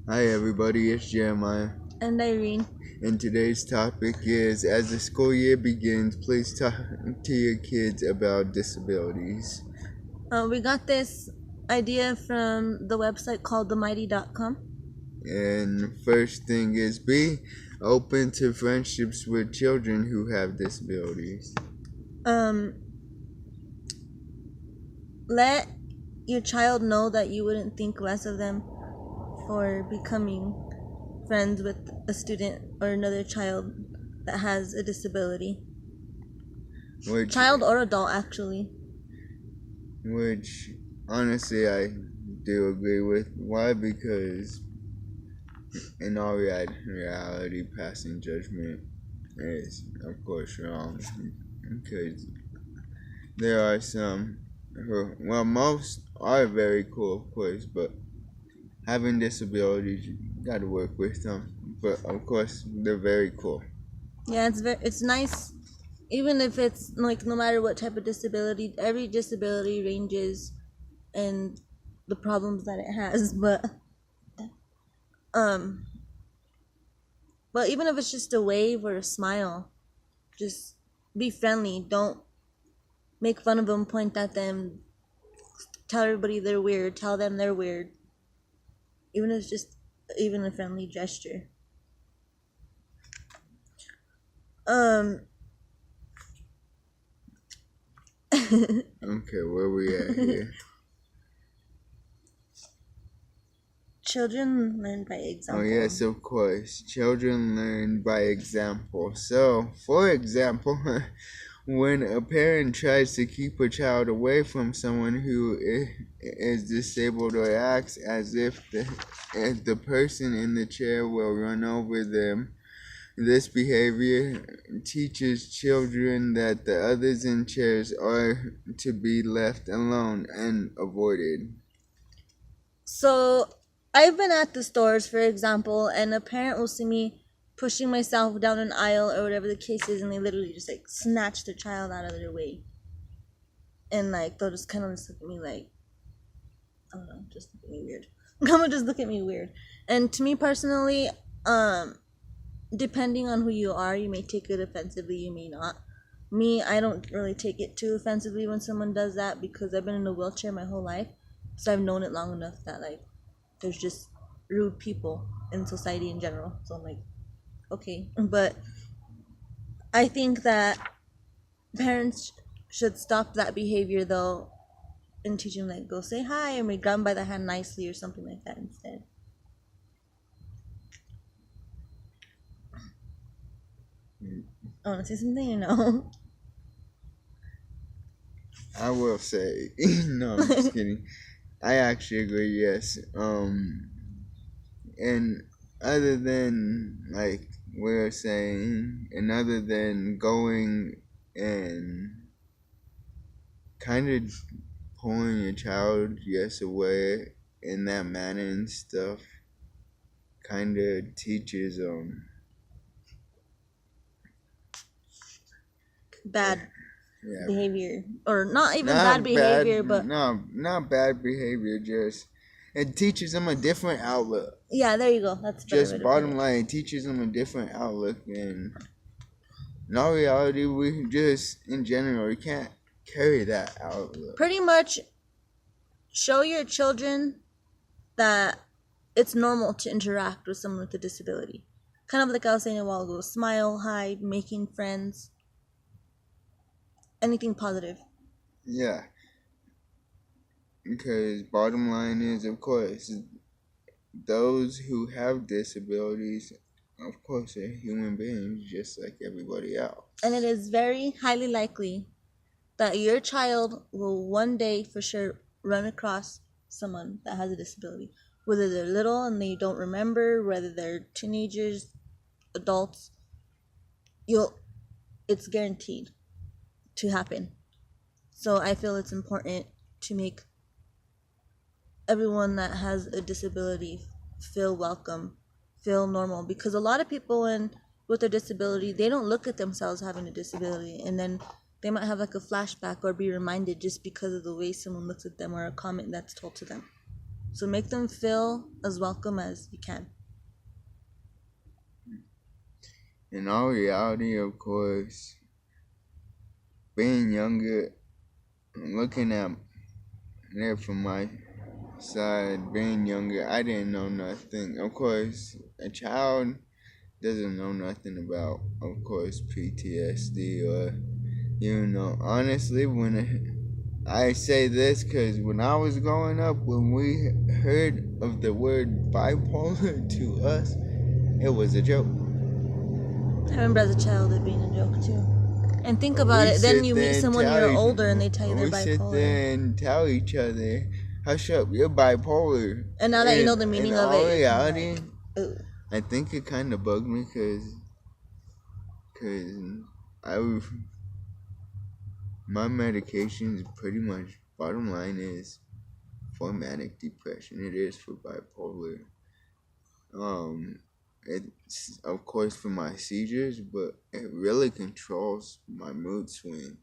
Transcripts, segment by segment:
Hi everybody, it's Jeremiah. And Irene. And today's topic is, as the school year begins, please talk to your kids about disabilities. We got this idea from the website called themighty.com. And first thing is, be open to friendships with children who have disabilities. Let your child know that you wouldn't think less of them for becoming friends with a student or another child that has a disability. Child or adult, actually. Which, honestly, I do agree with. Why? Because in all reality, passing judgment is, of course, wrong. Because there are some who, well, most are very cool, of course, but having disabilities, you gotta work with them. But of course, they're very cool. Yeah, it's nice, even if it's like no matter what type of disability, every disability ranges and the problems that it has, um but even if it's just a wave or a smile, just be friendly. Don't make fun of them, point at them, tell everybody they're weird, tell them they're weird. Even if it's just even a friendly gesture. Um Okay, where we at here? Children learn by example. Oh yes, of course. Children learn by example. So, for example, when a parent tries to keep a child away from someone who is disabled or acts as if the person in the chair will run over them, this behavior teaches children that the others in chairs are to be left alone and avoided. So I've been at the stores, for example, and a parent will see me pushing myself down an aisle or whatever the case is, and they literally just like snatch the child out of their way. And like they'll just kind of just look at me like, I don't know, just look at me weird. Come on, just look at me weird. And to me personally, depending on who you are, you may take it offensively, you may not. Me, I don't really take it too offensively when someone does that because I've been in a wheelchair my whole life. So I've known it long enough that like there's just rude people in society in general. So I'm like, okay. But I think that parents should stop that behavior though and teach them like go say hi and we grab them by the hand nicely or something like that instead. I want to say something, you know. I will say, no, I'm just kidding. I actually agree, yes. And other than, like we were saying, and other than going and kind of pulling your child, yes, away in that manner and stuff, kind of teaches, Bad yeah, behavior, or not even not bad behavior, bad, but no, not bad behavior, just it teaches them a different outlook. yeah, there you go. That's a better way Just to put bottom it. line, it teaches them a different outlook, and in all reality, we just in general we can't carry that outlook. Pretty much show your children that it's normal to interact with someone with a disability. Kind of like I was saying a while ago, smile, hi, making friends, anything positive. Yeah, because bottom line is, of course, those who have disabilities, of course, are human beings just like everybody else. And it is very highly likely that your child will one day for sure run across someone that has a disability. Whether they're little and they don't remember, whether they're teenagers, adults, it's guaranteed to happen. So I feel it's important to make everyone that has a disability feel welcome, feel normal, because a lot of people with a disability, they don't look at themselves having a disability, and then they might have like a flashback or be reminded just because of the way someone looks at them or a comment that's told to them. So make them feel as welcome as you can. In all reality, of course, being younger, looking at it from my side, being younger, I didn't know nothing. Of course, a child doesn't know nothing about, of course, PTSD or, honestly, when I say this, because when I was growing up, when we heard of the word bipolar to us, it was a joke. I remember as a child it being a joke too. And think about We it, then sit you meet there and someone tell you're older and they tell you they're bipolar. each other, "Hush up, you're bipolar." And now that you know And the in meaning of all it, you're kind of reality, like, ooh. I think it kind of bugged me because I my medications pretty much bottom line is for manic depression. It is for bipolar. Um, it's of course for my seizures, but it really controls my mood swing.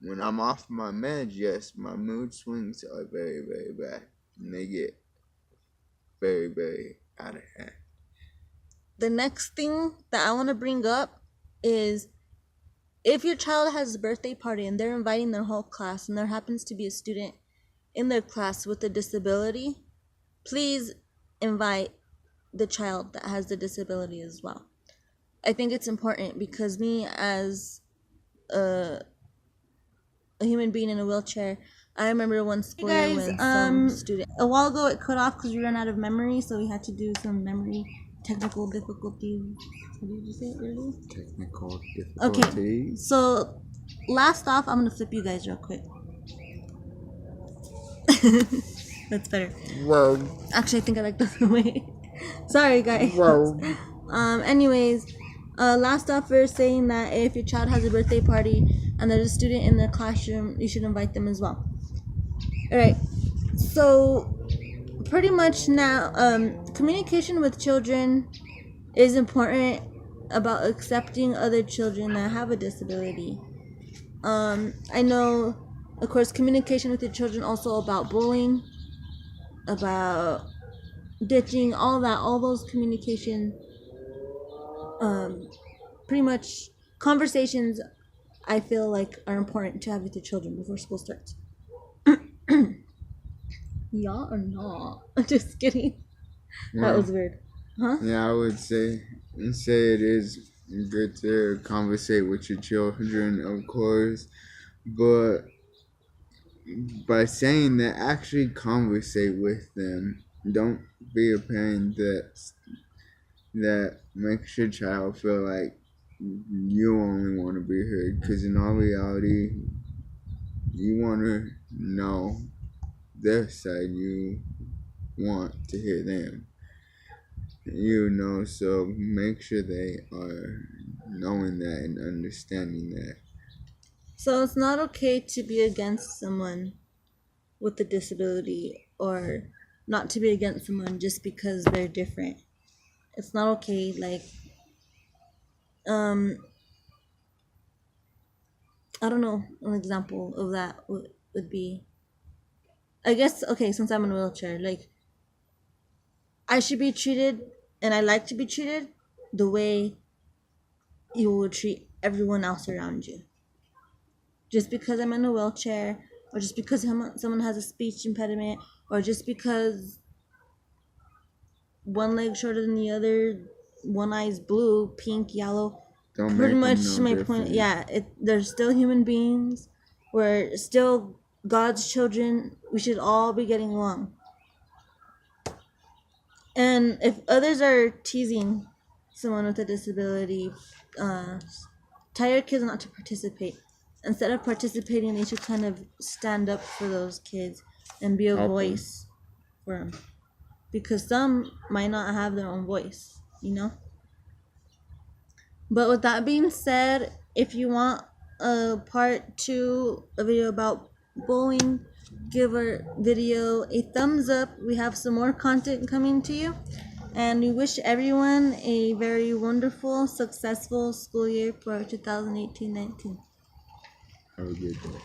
When I'm off my meds, yes, my mood swings are very, very bad. And they get very, very out of hand. The next thing that I want to bring up is if your child has a birthday party and they're inviting their whole class and there happens to be a student in their class with a disability, please invite the child that has the disability as well. I think it's important because me as a human being in a wheelchair, I remember one school year when some student a while ago it cut off because we ran out of memory, so we had to do some memory technical difficulties. What did you say earlier? Technical Okay, difficulties. so last off, I'm gonna flip you guys real quick. That's better. Whoa. Actually, I think I like the other way. Sorry, guys. Whoa. Anyways, last off, we're saying that if your child has a birthday party and there's a student in the classroom, you should invite them as well. All right. So, pretty much now, communication with children is important about accepting other children that have a disability. I know, of course, communication with your children also about bullying, about ditching, all that, all those communication, pretty much conversations I feel like are important to have with your children before school starts. Yeah or not? Just kidding. That was weird. Huh? Yeah, I would say it is good to conversate with your children, of course, but by saying that, actually conversate with them. Don't be a parent that makes your child feel like you only want to be heard. Because in all reality, you want to know their side. You want to hear them. So make sure they are knowing that and understanding that. So it's not okay to be against someone with a disability or not to be against someone just because they're different. It's not okay. Like, um, I don't know, an example of that would be, I guess, okay, since I'm in a wheelchair, like, I should be treated, and I like to be treated the way you would treat everyone else around you. Just because I'm in a wheelchair, or just because someone has a speech impediment, or just because one leg shorter than the other, one eye's blue, pink, yellow. Don't Pretty make them much no my different. point. Yeah, they're still human beings. We're still God's children. We should all be getting along. And if others are teasing someone with a disability, tell your kids not to participate. Instead of participating, they should kind of stand up for those kids and be a Help 'em. voice for them. Because some might not have their own voice, you know? But with that being said, if you want a part 2, a video about bullying, give our video a thumbs up. We have some more content coming to you. And we wish everyone a very wonderful, successful school year for 2018-19. Have a good day.